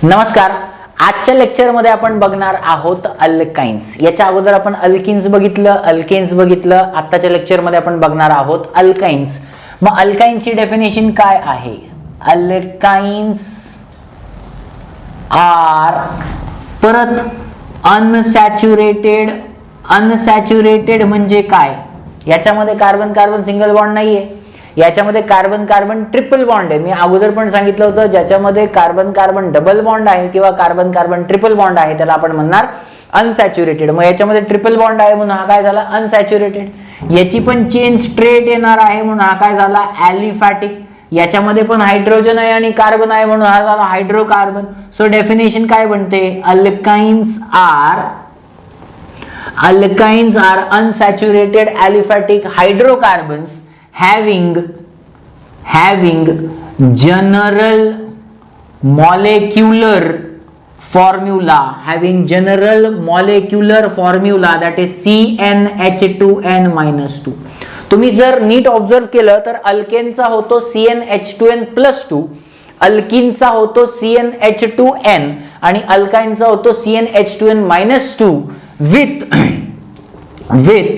नमस्कार. आजच्या लेक्चरमध्ये आपण बघणार आहोत अल्काइन्स. याच्या अगोदर आपण अल्किन्स बघितलं, अल्केन्स बघितलं. आताच्या लेक्चरमध्ये आपण बघणार आहोत अल्काइन्स. मग अल्काइन्सची डेफिनेशन काय आहे? अल्काइन्स आर परत अनसॅच्युरेटेड. अनसॅच्युरेटेड म्हणजे काय? याच्यामध्ये कार्बन कार्बन सिंगल बॉन्ड नाहीये, याच्यामध्ये कार्बन कार्बन ट्रिपल बॉन्ड आहे. मी अगोदर पण सांगितलं होतं, ज्याच्यामध्ये कार्बन कार्बन डबल बॉन्ड आहे किंवा कार्बन कार्बन ट्रिपल बॉन्ड आहे त्याला आपण म्हणणार अनसॅच्युरेटेड. मग याच्यामध्ये ट्रिपल बॉन्ड आहे म्हणून हा काय झाला? अनसॅच्युरेटेड. याची पण चेन स्ट्रेट येणार आहे म्हणून हा काय झाला? ॲलिफॅटिक. याच्यामध्ये पण हायड्रोजन आहे आणि कार्बन आहे म्हणून हा झाला हायड्रोकार्बन. सो डेफिनेशन काय बनते? Alkynes are unsaturated aliphatic hydrocarbons having general molecular formula that is CnH2n-2. तुम्ही जर नीट ऑब्झर्व केलं तर अल्केनचा होतो CnH2n+2, अल्किनचा होतो CnH2n आणि अल्काइनचा होतो CnH2n-2 with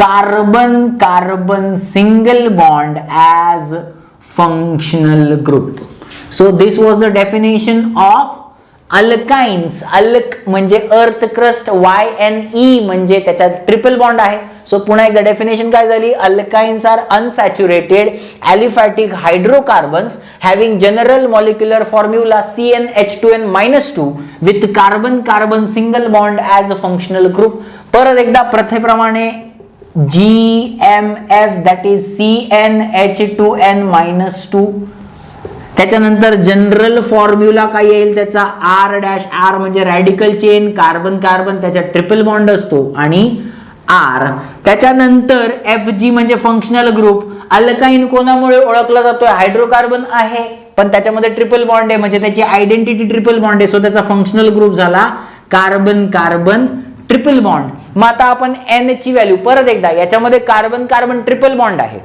carbon carbon single bond as functional group. So this was the definition of alkynes. Alk म्हणजे earth crust, YNE म्हणजे त्याच्यात ट्रिपल बॉन्ड आहे. सो पुन्हा एकदा डेफिनेशन काय झाली? Alkynes are unsaturated aliphatic hydrocarbons having general molecular formula CnH2n-2 with carbon carbon single bond as a functional group. परत एकदा प्रथेप्रमाणे GMF दॅट इज CnH2n-2. त्याच्यानंतर जनरल फॉर्म्युला काय येईल त्याचा? R' म्हणजे रॅडिकल चेन, कार्बन कार्बन त्याच्यात ट्रिपल बॉन्ड असतो आणि R. त्याच्यानंतर FG म्हणजे फंक्शनल ग्रुप. अल्काइन कोणामुळे ओळखला जातोय? हायड्रोकार्बन आहे पण त्याच्यामध्ये ट्रिपल बॉन्ड आहे म्हणजे त्याची आयडेंटिटी ट्रिपल बॉन्ड आहे. सो त्याचा फंक्शनल ग्रुप झाला कार्बन कार्बन ट्रिपल बॉन्ड. मग आता आपण N ची व्हॅल्यू परत एकदा, याच्यामध्ये कार्बन कार्बन ट्रिपल बॉन्ड आहे.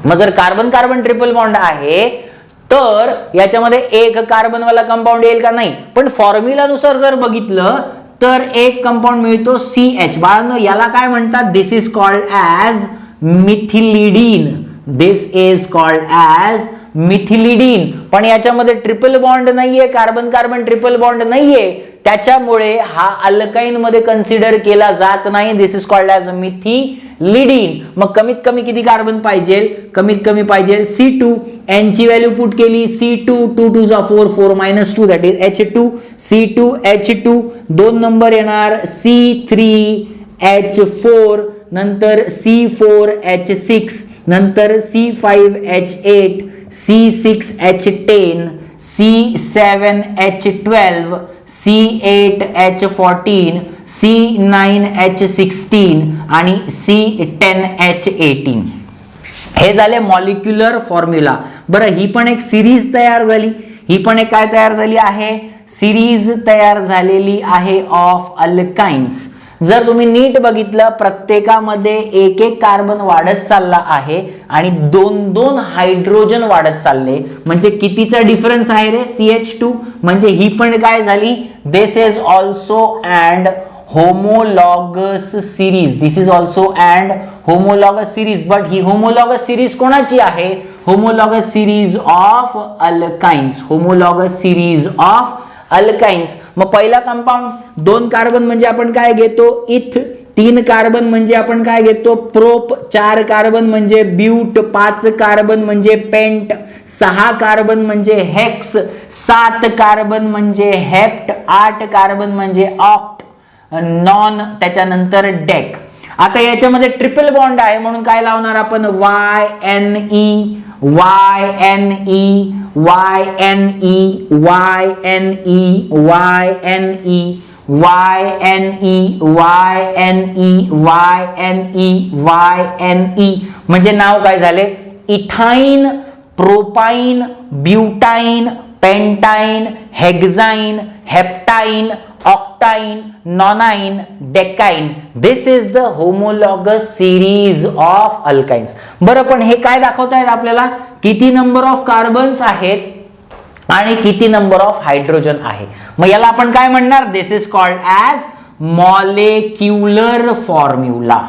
मग जर कार्बन कार्बन ट्रिपल बॉन्ड आहे तर याच्यामध्ये एक कार्बन वाला कंपाऊंड येईल का? नाही. पण फॉर्म्युलानुसार जर बघितलं तर एक कंपाऊंड मिळतो CH. बाळांनो याला काय म्हणतात? This is called as methylidene. This is called as methylidene. पण याच्यामध्ये ट्रिपल बॉन्ड नाहीये, कार्बन कार्बन ट्रिपल बॉन्ड नाहीये, त्याच्यामुळे हा अल्काइन मध्ये कन्सिडर केला जात नाही. This is called as methylidene. मग कमीत कमी किती कार्बन पाहिजे? कमीत कमी पाहिजे C2. N ची व्हॅल्यू पुट केली C2, 2 2 4 4 -2 that is H2. C2H2 दोन नंबर येणार C3H4, नंतर C4H6, नंतर C5H8, C6H10, C7H12, C8H14, C9H16 आणि C10H18. हे झाले मॉलिक्युलर फॉर्म्युला. बरं, ही पण एक सिरीज तयार झाली. ही पण एक काय तयार झाली आहे? सिरीज तयार झालेली आहे ऑफ अल्काइन्स. जर तुम्ही नीट बघितलं प्रत्येकामध्ये एक एक कार्बन वाढत चालला आहे आणि दोन दोन हायड्रोजन वाढत चालले. म्हणजे कितीचा डिफरन्स आहे रे? CH2. म्हणजे ही पण काय झाली? This is also and homologous series. This is also and homologous series. But ही homologous series कोणाची आहे? Homologous series of alkynes. Homologous series of alkynes. मग पहिला कंपाऊंड 2 कार्बन म्हणजे आपण काय घेतो? इथ. 3 कार्बन म्हणजे आपण काय घेतो? प्रोप. 4 कार्बन म्हणजे ब्यूट. 5 कार्बन म्हणजे पेंट. 6 कार्बन म्हणजे हेक्स. 7 कार्बन म्हणजे हेप्ट. 8 कार्बन म्हणजे ऑक्ट, नॉन, त्याच्यानंतर डेक. आता याच्यामध्ये ट्रिपल बॉन्ड आहे म्हणून काय लावणार आपण? YNE, YNE, YNE, YNE, YNE, YNE, YNE, YNE, YNE. म्हणजे नाव काय झाले? Ethyne, propyne, butyne, pentyne, hexyne, heptyne, octine, nonine, decine. This is the homologous series of alkynes. बरं, पण हे काय दाखवतायत आपल्याला? किती नंबर ऑफ कार्बन्स आहेत आणि किती नंबर ऑफ हायड्रोजन आहे. मग याला आपण काय म्हणणार, this is called as molecular formula.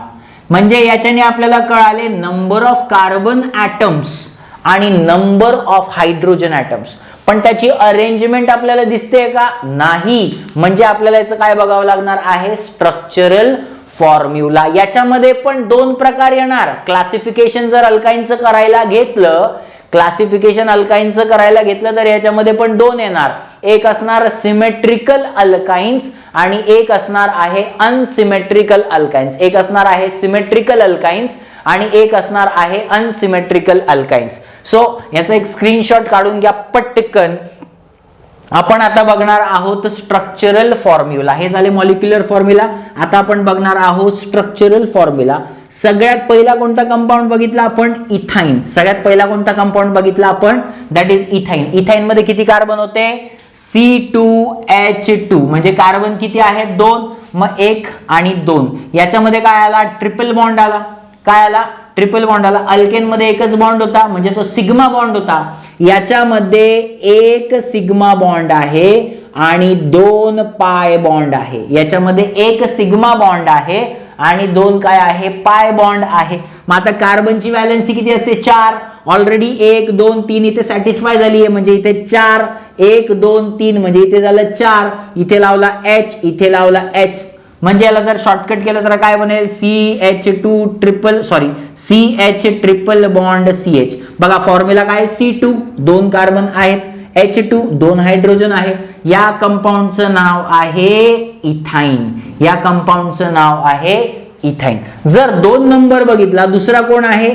म्हणजे याच्याने आपल्याला कळाले नंबर ऑफ कार्बन ॲटम्स आणि नंबर ऑफ हायड्रोजन ॲटम्स. पण त्याची अरेंजमेंट आपल्याला दिसते का, नाही. म्हणजे आपल्याला याचं काय बघावं लागणार आहे, स्ट्रक्चरल फॉर्म्युला. याच्यामध्ये पण दोन प्रकार येणार. क्लासिफिकेशन जर अल्काईनचं करायला घेतलं, क्लासिफिकेशन अल्काईनचं करायला घेतलं तर याच्यामध्ये पण दोन येणार. एक असणार सिमेट्रिकल अल्काईन्स आणि एक असणार आहे अनसिमेट्रिकल अल्काईन्स. एक असणार आहे सिमेट्रिकल अल्काईन्स आणि एक असणार आहे अनसिमेट्रिकल अल्काईन्स. सो याचा एक स्क्रीनशॉट काढून घ्या पटकन. आपण आता बघणार आहोत स्ट्रक्चरल फॉर्म्युला. हे झाले मॉलिक्युलर फॉर्म्युला. आता आपण बघणार आहोत स्ट्रक्चरल फॉर्म्युला. सगळ्यात पहिला कोणता कंपाऊंड बघितला आपण, इथाइन. सगळ्यात पहिला कोणता कंपाऊंड बघितला आपण, दॅट इज इथाइन. इथाइन मध्ये किती कार्बन होते, C2H2. म्हणजे कार्बन किती आहेत, 2. मग 1 आणि 2. याच्यामध्ये काय आला, ट्रिपल बॉन्ड आला. काय आला, ट्रिपल बॉन्ड आला. अल्केन मध्ये एकच बॉन्ड होता, म्हणजे तो सिग्मा बॉन्ड होता. याच्यामध्ये एक सिग्मा बॉन्ड आहे आणि 2 पाय बॉन्ड आहे. याच्यामध्ये एक सिग्मा बॉन्ड आहे आणि 2 काय आहे, पाय बॉन्ड आहे. मग आता कार्बनची व्हॅलेन्सी किती असते, 4. ऑलरेडी 1 2 3 इथे सॅटिस्फाय झाली आहे, म्हणजे इथे 4. 1 2 3 म्हणजे इथे झालं 4. इथे लावला H, इथे लावला H. म्हणजे याला जर शॉर्टकट केलं तर काय बनेल, CH ट्रिपल बॉन्ड CH. बघा फॉर्म्युला काय, C2 2 कार्बन आहेत, H2 2 हायड्रोजन आहे. या कंपाऊंडचं नाव आहे इथाइन. या कंपाऊंडचं नाव आहे इथाइन. जर 2 नंबर बघितला, दुसरा कोण आहे,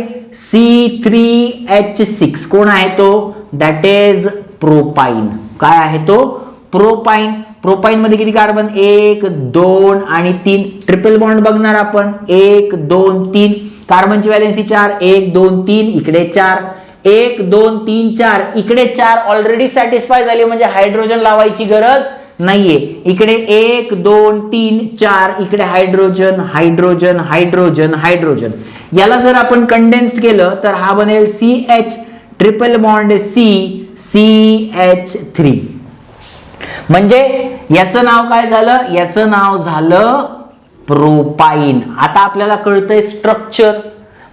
C3H6. कोण आहे तो, दॅट इज प्रोपाइन. काय आहे तो, प्रोपाइन. प्रोपाइन मध्ये किती कार्बन, 1 2 आणि 3. ट्रिपल बॉन्ड बघणार आपण, 1 2 3. कार्बनची व्हॅलेन्सी 4. 1 2 3 इकडे 4. 1 2 3 4 इकडे 4 ऑलरेडी सॅटिस्फाय झाली, म्हणजे हायड्रोजन लावायची गरज नाहीये. इकडे 1 2 3 4 इकडे हायड्रोजन हायड्रोजन हायड्रोजन हायड्रोजन. याला जर आपण कंडेन्स्ड केलं तर हा बनेल CH ट्रिपल बॉन्ड CH3. म्हणजे याचं नाव काय झालं, याचं नाव झालं प्रोपाइन. आता आपल्याला कळतंय स्ट्रक्चर.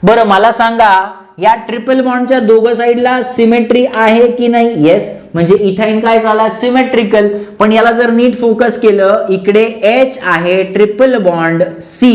बरं मला सांगा, या ट्रिपल बॉन्डच्या दोघं साइडला सिमेट्री आहे की नाही, येस. म्हणजे इथाइन काय झाला, सिमेट्रिकल. पण याला जर नीट फोकस केलं, इकडे H आहे ट्रिपल बॉन्ड C,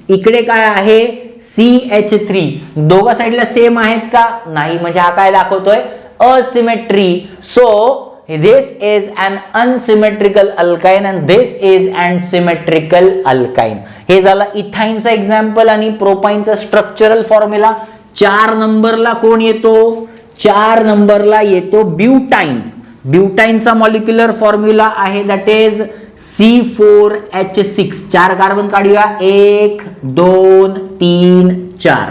इकडे काय आहे CH3. दोघं साइडला सेम आहेत का, नाही. म्हणजे हा काय दाखवतोय, asymmetry. So this is an unsymmetrical alkyne and this is an symmetrical alkyne. हे झालं इथाइनचा एक्झाम्पल आणि प्रोपाइनचा स्ट्रक्चरल फॉर्म्युला. 4 नंबरला कोण येतो, 4 नंबरला येतो ब्युटाइन. ब्युटाइनचा मॉलिक्युलर फॉर्म्युला आहे दॅट इज C4H6. 4 कार्बन काढूया, 1 2 3 4.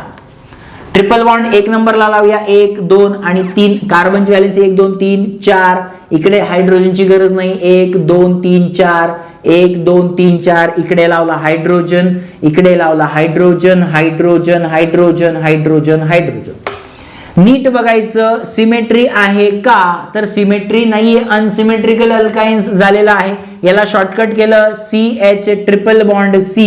ट्रिपल बॉन्ड 1 नंबरला लावूया, 1 2 आणि 3. कार्बनची व्हॅलेन्सी 1 2 3 4. इकडे हायड्रोजनची गरज नाही, 1 2 3 4. 1 2 3 4 इकडे लावला हायड्रोजन, इकडे लावला hydrogen hydrogen hydrogen hydrogen hydrogen. नीट बघायचं, सिमेट्री आहे का, तर सिमेट्री नाहीये, अनसिमेट्रिकल अल्काइन्स झालेला आहे. याला शॉर्टकट केलं, CH triple bond C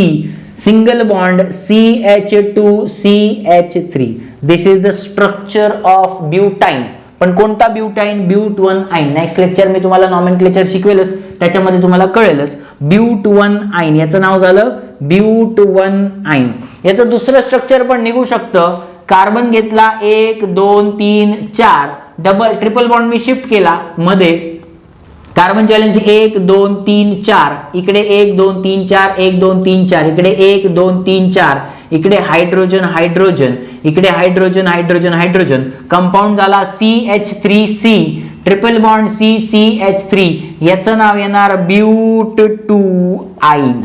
single bond CH2CH3. This is the structure of butyne. पण कोणता ब्युटाइन, ब्यूट1आइन. नेक्स्ट लेक्चर मी तुम्हाला नॉमेनक्लेचर शिकवेलच, त्याच्यामध्ये तुम्हाला कळेलच. ब्यूट1आइन याचं नाव झालं ब्यूट1आइन. याचं दुसरं स्ट्रक्चर पण निघू शकतं. कार्बन घेतला 1 2 3 4. डबल ट्रिपल बॉन्ड मी शिफ्ट केला मध्ये. कार्बनची व्हॅलेन्सी 1 2 3 4. इकडे 1 2 3 4 1 2 3 4. इकडे 1 2 3 4. इकडे हायड्रोजन हायड्रोजन, इकडे हायड्रोजन हायड्रोजन हायड्रोजन. कंपाऊंड झाला CH3C ट्रिपल बॉन्ड CH3. याचं नाव येणार ब्यूट2आइन.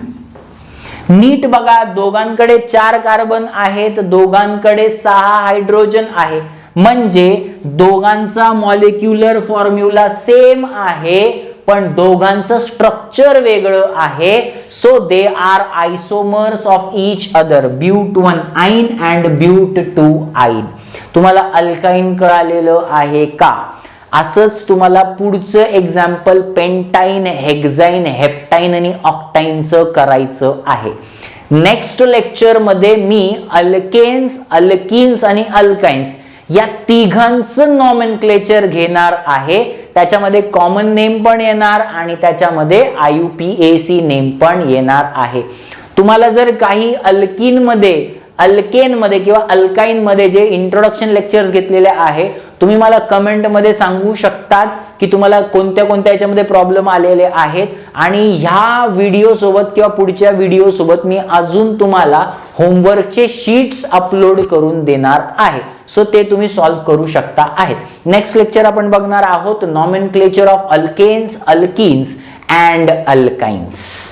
नीट बघा, दोघांकडे 4 कार्बन आहेत, दोघांकडे 6 हायड्रोजन आहे. म्हणजे दोघांचा मॉलिक्युलर फॉर्म्युला सेम आहे, पण दोघांचं स्ट्रक्चर वेगळं आहे. So they are isomers of each other, but one yne and but two yne. तुम्हाला अल्काइन कळालेलं आहे का? असंच तुम्हाला पुढचं एक्झाम्पल पेंटाईन, हेक्साईन, हेप्टाईन आणि ऑक्टाईनचं करायचं आहे. नेक्स्ट लेक्चर मध्ये मी अल्केन्स, अल्किन्स आणि अल्काइन्स या तिघांचं नॉमेनक्लेचर घेणार आहे. त्याच्यामध्ये कॉमन नेम पण येणार आणि त्याच्यामध्ये IUPAC नेम पण येणार आहे. तुम्हाला जर काही अल्केन मध्ये किंवा अल्काइन मध्ये जे इंट्रोडक्शन लेक्चर्स घेतलेले आहे, तुम्ही मला कमेंट मध्ये सांगू शकतात की तुम्हाला कोणत्या कोणत्या याच्यामध्ये प्रॉब्लेम आलेले आहेत. आणि ह्या व्हिडिओ सोबत किंवा पुढच्या व्हिडिओ सोबत मी अजून तुम्हाला होमवर्कचे शीट्स अपलोड करून देणार आहे. सो ते तुम्ही सॉल्व्ह करू शकता आहेत. नेक्स्ट लेक्चर आपण बघणार आहोत nomenclature of alkanes, alkenes and alkynes.